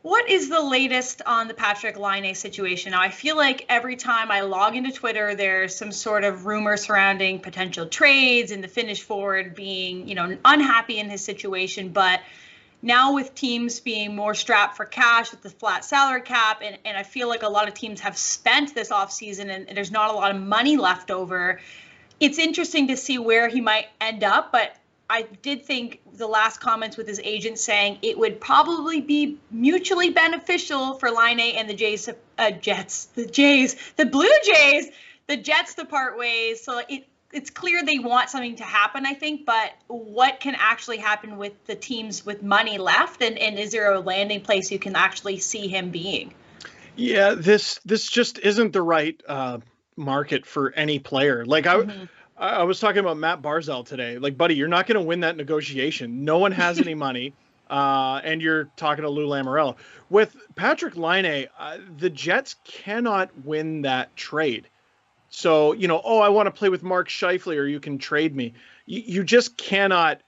What is the latest on the Patrik Laine situation? Now, I feel like every time I log into Twitter, there's some sort of rumor surrounding potential trades and the Finnish forward being, unhappy in his situation. But now with teams being more strapped for cash with the flat salary cap, and I feel like a lot of teams have spent this offseason and there's not a lot of money left over, it's interesting to see where he might end up. But I did think the last comments with his agent saying it would probably be mutually beneficial for Laine and the Blue Jays, the Jets to part ways. So it's clear they want something to happen, I think, but what can actually happen with the teams with money left? And is there a landing place you can actually see him being? Yeah, this just isn't the right market for any player. Like I was talking about Matt Barzal today. Like, buddy, you're not going to win that negotiation. No one has any money. And you're talking to Lou Lamoriello. With Patrik Laine, the Jets cannot win that trade. So, I want to play with Mark Scheifele or you can trade me. You just cannot,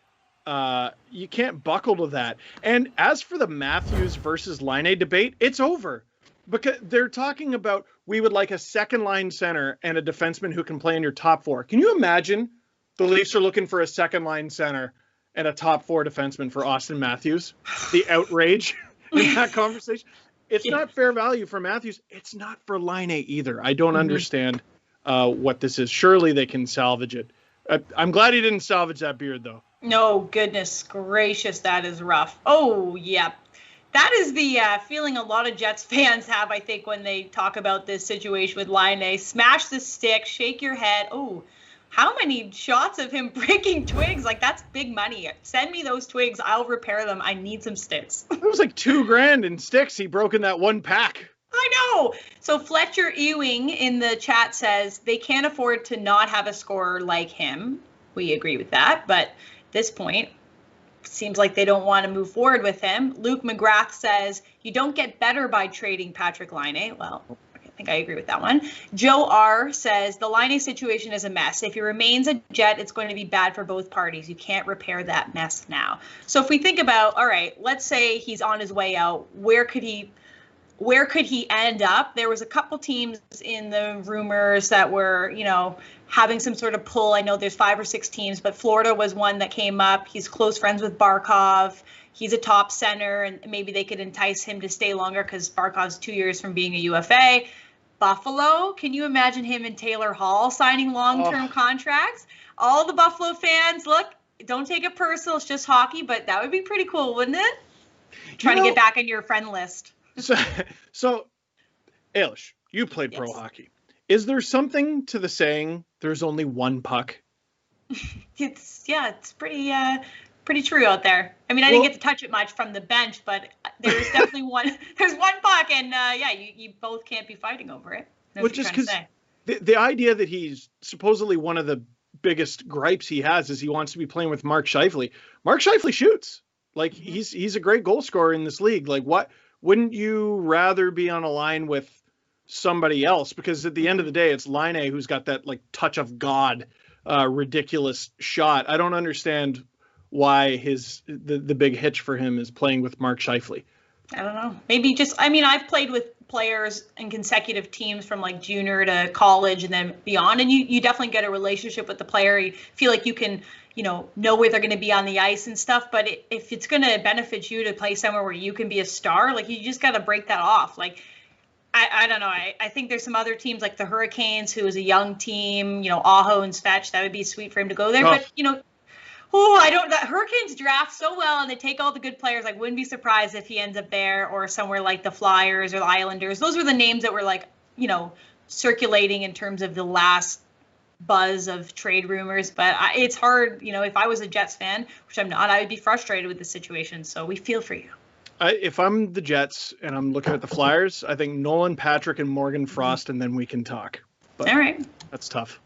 you can't buckle to that. And as for the Matthews versus Laine debate, it's over. Because they're talking about we would like a second line center and a defenseman who can play in your top four. Can you imagine the Leafs are looking for a second line center and a top four defenseman for Austin Matthews? The outrage in that conversation. It's not fair value for Matthews. It's not for Laine either. I don't understand what this is. Surely they can salvage it. I'm glad he didn't salvage that beard, though. No, goodness gracious, that is rough. Oh, yeah. That is the feeling a lot of Jets fans have, I think, when they talk about this situation with Laine. Smash the stick, shake your head. Oh, how many shots of him breaking twigs? Like, that's big money. Send me those twigs. I'll repair them. I need some sticks. It was like $2,000 in sticks he broke in that one pack. I know. So Fletcher Ewing in the chat says they can't afford to not have a scorer like him. We agree with that. But at this point, seems like they don't want to move forward with him. Luke McGrath says you don't get better by trading Patrik Laine. Well, I think I agree with that one. Joe R says the Laine situation is a mess. If he remains a Jet, it's going to be bad for both parties. You can't repair that mess now. So if we think about, all right, let's say he's on his way out, where could he end up? There was a couple teams in the rumors that were, having some sort of pull. I know there's 5 or 6 teams, but Florida was one that came up. He's close friends with Barkov. He's a top center, and maybe they could entice him to stay longer because Barkov's 2 years from being a UFA. Buffalo, can you imagine him and Taylor Hall signing long-term contracts? All the Buffalo fans, look, don't take it personal. It's just hockey, but that would be pretty cool, wouldn't it? Trying to get back on your friend list. So, Ailish, you played pro hockey. Is there something to the saying there's only one puck? It's pretty true out there. I mean, I didn't get to touch it much from the bench, but there's definitely one. There's one puck, and you both can't be fighting over it. Well, just because the idea that he's supposedly one of the biggest gripes he has is he wants to be playing with Mark Scheifele. Mark Scheifele shoots. Like he's a great goal scorer in this league. Like what? Wouldn't you rather be on a line with somebody else? Because at the end of the day, it's Laine who's got that like touch of God, ridiculous shot. I don't understand why the big hitch for him is playing with Mark Scheifele. I don't know. Maybe I've played with players in consecutive teams from like junior to college and then beyond. And you definitely get a relationship with the player. You feel like you can, know where they're going to be on the ice and stuff. But if it's going to benefit you to play somewhere where you can be a star, like you just got to break that off. Like, I don't know. I think there's some other teams like the Hurricanes, who is a young team, Aho and Svetch. That would be sweet for him to go there. But, the Hurricanes draft so well and they take all the good players. I wouldn't be surprised if he ends up there or somewhere like the Flyers or the Islanders. Those were the names that were like, circulating in terms of the last buzz of trade rumors. But it's hard, if I was a Jets fan, which I'm not, I would be frustrated with the situation. So we feel for you. If I'm the Jets and I'm looking at the Flyers, I think Nolan Patrick and Morgan Frost, and then we can talk. But all right. That's tough.